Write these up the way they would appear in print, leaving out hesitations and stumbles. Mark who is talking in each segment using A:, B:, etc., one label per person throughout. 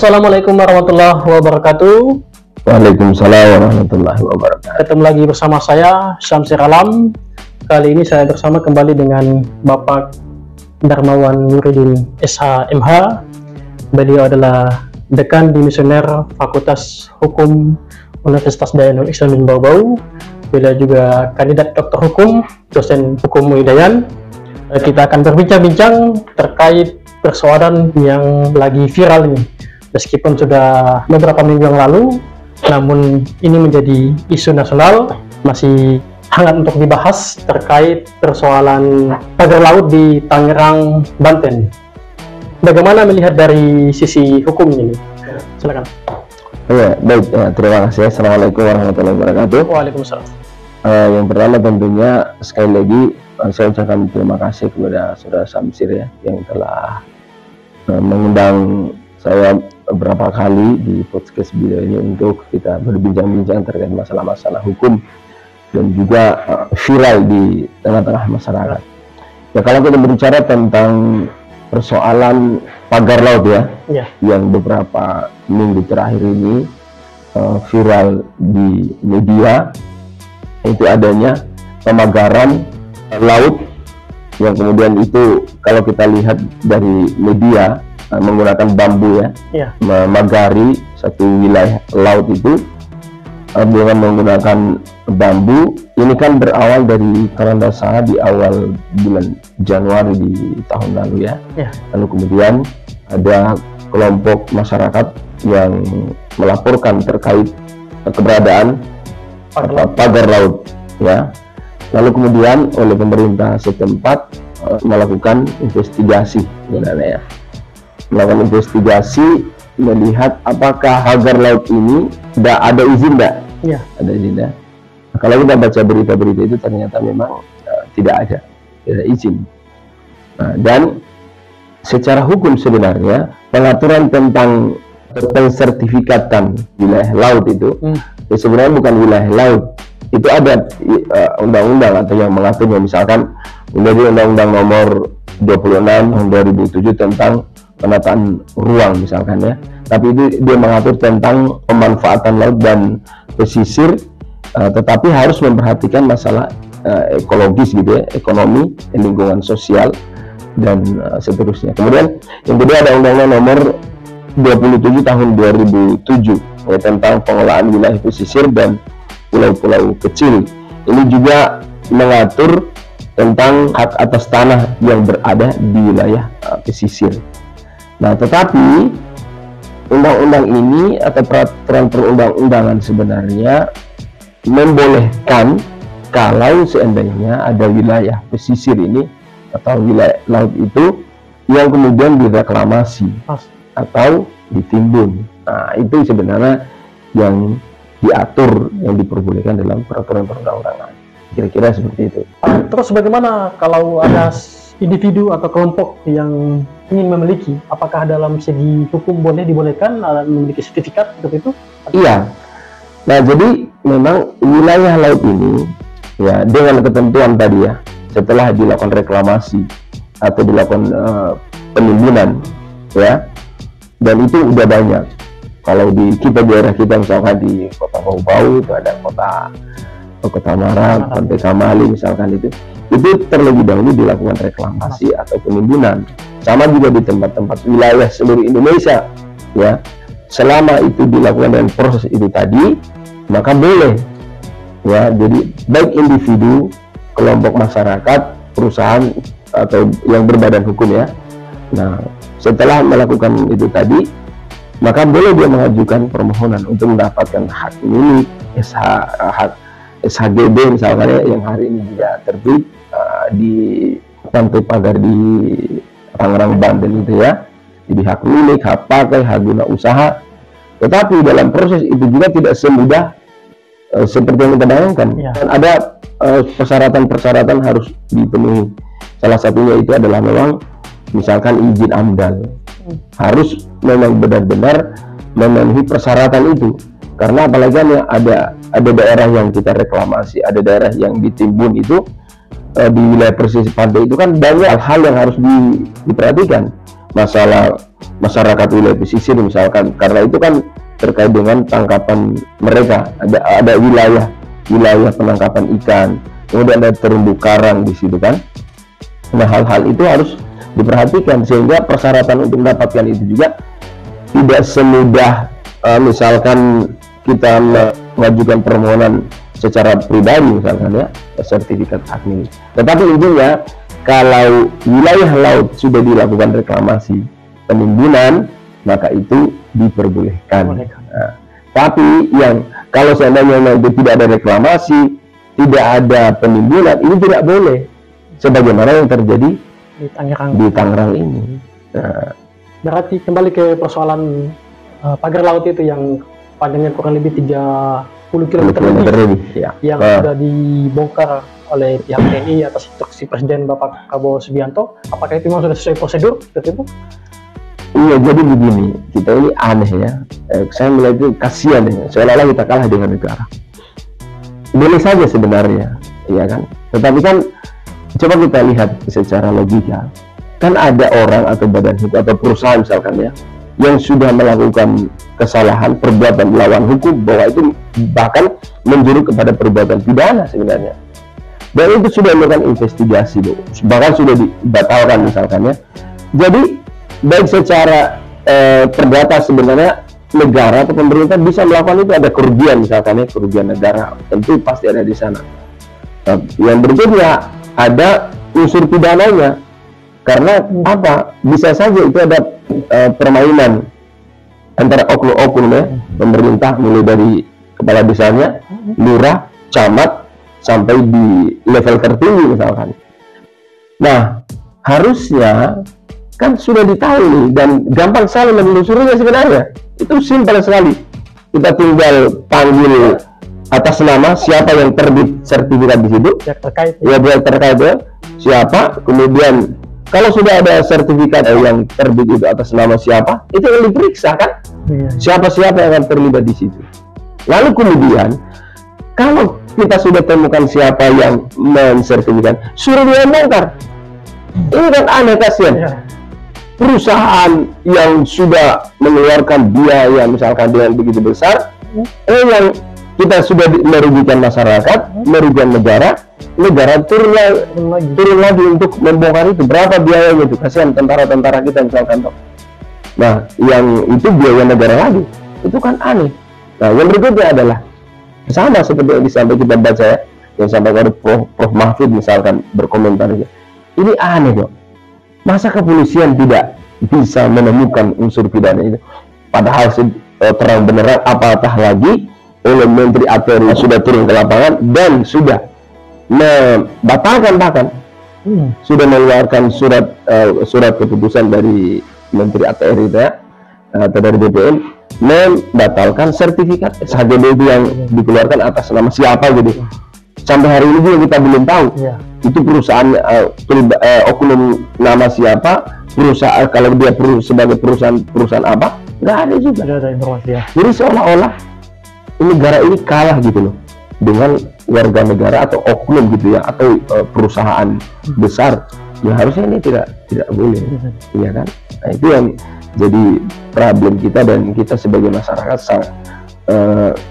A: Assalamualaikum warahmatullahi wabarakatuh.
B: Waalaikumsalam warahmatullahi wabarakatuh.
A: Ketemu lagi bersama saya Syamsir Alam. Kali ini saya bersama kembali dengan Bapak Darmawan Nuruddin SH.MH. Beliau adalah Dekan Dimisioner Fakultas Hukum Universitas Dayanur Islam Bau-Bau. Beliau juga kandidat doktor hukum, dosen hukum Uidayan. Kita akan berbincang-bincang terkait persoalan yang lagi viral ini. Meskipun sudah beberapa minggu yang lalu, namun ini menjadi isu nasional, masih hangat untuk dibahas terkait persoalan pagar laut di Tangerang, Banten. Bagaimana melihat dari sisi hukum ini? Silakan.
B: Ya, baik, terima kasih. Assalamualaikum warahmatullahi wabarakatuh.
A: Waalaikumsalam.
B: Yang pertama tentunya sekali lagi saya ucapkan terima kasih kepada Saudara Syamsir ya, yang telah mengundang saya beberapa kali di podcast beliau ini untuk kita berbincang-bincang terkait masalah-masalah hukum dan juga viral di tengah-tengah masyarakat. Ya, kalau kita berbicara tentang persoalan pagar laut ya, yang beberapa minggu terakhir ini viral di media, itu adanya pemagaran laut yang kemudian itu kalau kita lihat dari media menggunakan bambu ya, memagari satu wilayah laut itu dengan menggunakan bambu. Ini kan berawal dari kalau tidak salah di awal bulan Januari di tahun lalu ya. Lalu kemudian ada kelompok masyarakat yang melaporkan terkait keberadaan pagar laut ya. Lalu kemudian oleh pemerintah setempat melakukan investigasi sebenarnya ya. Melakukan investigasi melihat apakah pagar laut ini tidak ada izin ada izin Nah, kalau kita baca berita-berita itu ternyata memang tidak ada izin. Nah, dan secara hukum sebenarnya pengaturan tentang pensertifikatan wilayah laut itu ya sebenarnya bukan wilayah laut. Itu ada undang-undang atau yang mengaturnya, misalkan menjadi Undang-Undang Nomor 26 tahun 2007 tentang penataan ruang misalkan ya. Tapi itu dia mengatur tentang pemanfaatan laut dan pesisir, tetapi harus memperhatikan masalah ekologis gitu ya, ekonomi, lingkungan sosial dan seterusnya. Kemudian yang kedua ada Undang-Undang Nomor 27 tahun 2007 ya, tentang pengelolaan wilayah pesisir dan pulau-pulau kecil. Ini juga mengatur tentang hak atas tanah yang berada di wilayah pesisir. Nah, tetapi undang-undang ini atau peraturan perundang-undangan sebenarnya membolehkan kalau seandainya ada wilayah pesisir ini atau wilayah laut itu yang kemudian direklamasi atau ditimbun. Nah, itu sebenarnya yang diatur, yang diperbolehkan dalam peraturan perundang-undangan. Kira-kira seperti itu.
A: Terus bagaimana kalau ada individu atau kelompok yang ingin memiliki, apakah dalam segi hukum dibolehkan memiliki sertifikat untuk itu?
B: Iya. Nah, jadi memang wilayah laut ini ya dengan ketentuan tadi ya, setelah dilakukan reklamasi atau dilakukan penimbunan ya, dan itu udah banyak. Kalau di daerah kita misalkan di Kota Bau-Bau itu ada Kota Marang, Pantai Kamali misalkan itu terlebih dahulu dilakukan reklamasi atau penimbunan. Sama juga di tempat-tempat wilayah seluruh Indonesia ya. Selama itu dilakukan dengan proses itu tadi, maka boleh ya. Jadi baik individu, kelompok masyarakat, perusahaan atau yang berbadan hukum ya. Nah, setelah melakukan itu tadi, maka boleh dia mengajukan permohonan untuk mendapatkan hak milik SHGB misalkan ya, yang hari ini juga terbit di Pantai Pagar di Tangerang, Banten itu ya. Jadi hak milik, hak pakai, hak guna usaha. Tetapi dalam proses itu juga tidak semudah seperti yang kita bayangkan. Dan ada persyaratan-persyaratan harus dipenuhi. Salah satunya itu adalah memang misalkan izin AMDAL. Harus memang benar-benar memenuhi persyaratan itu, karena apalagi ada daerah yang kita reklamasi, ada daerah yang ditimbun itu di wilayah pesisir pantai itu kan banyak hal yang harus diperhatikan, masalah masyarakat wilayah pesisir misalkan, karena itu kan terkait dengan tangkapan mereka, ada wilayah penangkapan ikan, kemudian ada terumbu karang di situ kan. Nah, hal-hal itu harus diperhatikan sehingga persyaratan untuk mendapatkan itu juga tidak semudah misalkan kita mengajukan permohonan secara pribadi misalkan ya, sertifikat admin. Tetapi intinya kalau wilayah laut sudah dilakukan reklamasi penimbunan, maka itu diperbolehkan. Nah, tapi yang kalau seandainya itu tidak ada reklamasi, tidak ada penimbunan, ini tidak boleh. Sebagaimana yang terjadi di Tangerang ini. Nah,
A: berarti kembali ke persoalan pagar laut itu yang panjangnya kurang lebih 30 km lebih, yang sudah dibongkar oleh pihak TNI atas instruksi Presiden Bapak Prabowo Subianto. Apakah itu memang sudah sesuai prosedur seperti itu?
B: Iya, jadi begini, kita ini aneh ya. Saya melihat itu kasihan ya, seolah-olah kita kalah dengan negara. Boleh saja sebenarnya, iya kan. Tetapi kan coba kita lihat secara logika, kan ada orang atau badan hukum atau perusahaan misalkan ya, yang sudah melakukan kesalahan, perbuatan melawan hukum, bahwa itu bahkan menjurus kepada perbuatan pidana sebenarnya. Dan itu sudah melakukan investigasi, bahkan sudah dibatalkan misalkan ya. Jadi baik secara perdata sebenarnya negara atau pemerintah bisa melakukan itu, ada kerugian misalkan ya, kerugian negara tentu pasti ada di sana. Nah, yang berikutnya ada unsur pidananya, karena apa? Bisa saja itu ada permainan antara oknum-oknum ya, pemerintah mulai dari kepala desanya, lurah, camat, sampai di level tertinggi misalkan. Nah, harusnya kan sudah ditahu nih, dan gampang sekali menelusurinya sebenarnya. Itu simpel sekali. Kita tinggal panggil atas nama siapa yang terbit sertifikat di situ, pihak terkait ya, siapa, kemudian kalau sudah ada sertifikat yang terbit itu atas nama siapa, itu yang diperiksa kan, siapa-siapa yang akan terlibat di situ. Lalu kemudian kalau kita sudah temukan siapa yang mensertifikat, suruh dia bongkar. Ini kan aneh, kasihan. Perusahaan yang sudah mengeluarkan biaya misalkan dengan begitu besar, yang kita sudah merugikan masyarakat, merugikan negara turun lagi untuk membongkar itu. Berapa biayanya itu? Kasihan tentara-tentara kita misalkan. Nah, yang itu biaya negara lagi. Itu kan aneh. Nah, yang berikutnya adalah sama seperti yang disampaikan kita baca ya, yang sampaikan Prof. Mahfud misalkan berkomentar ini aneh kok. Masa kepolisian tidak bisa menemukan unsur pidana itu, padahal terang benerang, apatah lagi oleh Menteri ATR sudah turun ke lapangan dan sudah membatalkan, bahkan sudah mengeluarkan surat keputusan dari Menteri ATR itu ya, atau dari BPN, membatalkan sertifikat SHGB itu yang dikeluarkan atas nama siapa gitu. Sampai hari ini juga kita belum tahu itu perusahaan oknum nama siapa, perusahaan, kalau dia sebagai perusahaan apa, nggak ada juga. Ada informasi ya. Jadi seolah-olah negara ini kalah gitu loh dengan warga negara atau oknum gitu ya, atau perusahaan besar. Ya harusnya ini tidak boleh, iya kan? Nah, itu yang jadi problem kita, dan kita sebagai masyarakat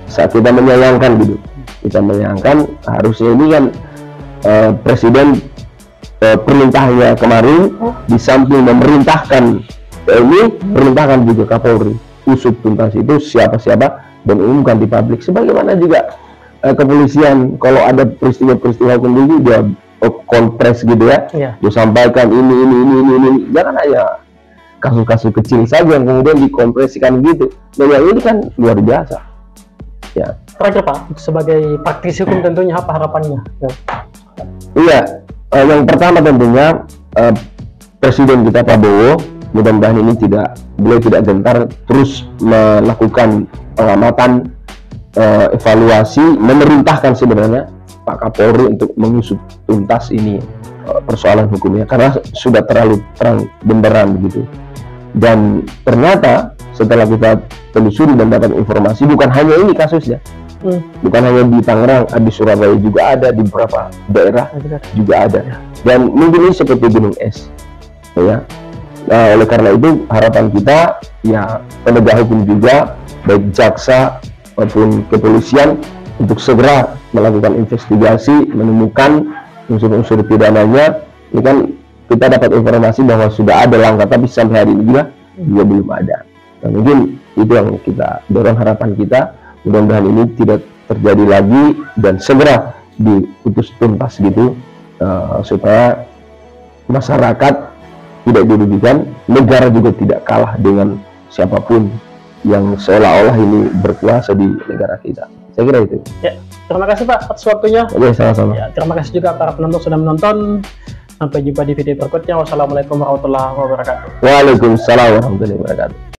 B: saat kita menyayangkan gitu, kita menyayangkan harusnya ini kan Presiden perintahnya kemarin di samping memerintahkan TNI, perintahkan juga Kapolri usut tuntas itu siapa-siapa dan umumkan di publik. Sebagaimana juga kepolisian kalau ada peristiwa-peristiwa hukum ini dia kompres gitu ya, dia sampaikan ini, jangan hanya kasus-kasus kecil saja yang kemudian dikompresikan gitu. Nah, yang ini kan luar biasa. Ya.
A: Terakhir Pak, sebagai praktisi hukum tentunya apa harapannya?
B: Iya, yang pertama tentunya Presiden kita Prabowo, mudah-mudahan ini beliau tidak gentar, terus melakukan pengamatan, evaluasi, memerintahkan sebenarnya Pak Kapolri untuk mengusut tuntas ini persoalan hukumnya, karena sudah terlalu terang benderang begitu. Dan ternyata setelah kita telusuri dan dapat informasi, bukan hanya ini kasusnya, bukan hanya di Tangerang, di Surabaya juga ada, di beberapa daerah juga ada, dan mungkin ini seperti gunung es ya. Nah, oleh karena itu harapan kita ya penegak hukum juga, baik jaksa maupun kepolisian, untuk segera melakukan investigasi, menemukan unsur-unsur pidananya. Ini kan kita dapat informasi bahwa sudah ada langkah, tapi sampai hari ini juga belum ada. Nah, mungkin itu yang kita dorong, harapan kita mudah-mudahan ini tidak terjadi lagi dan segera diputus tuntas gitu, supaya masyarakat tidak dirugikan, negara juga tidak kalah dengan siapapun yang seolah-olah ini berkuasa di negara kita. Saya kira itu.
A: Ya, terima kasih Pak atas waktunya.
B: Oke, sama-sama.
A: Ya, terima kasih juga para penonton sudah menonton. Sampai jumpa di video berikutnya. Wassalamualaikum warahmatullahi wabarakatuh.
B: Waalaikumsalam warahmatullahi wabarakatuh.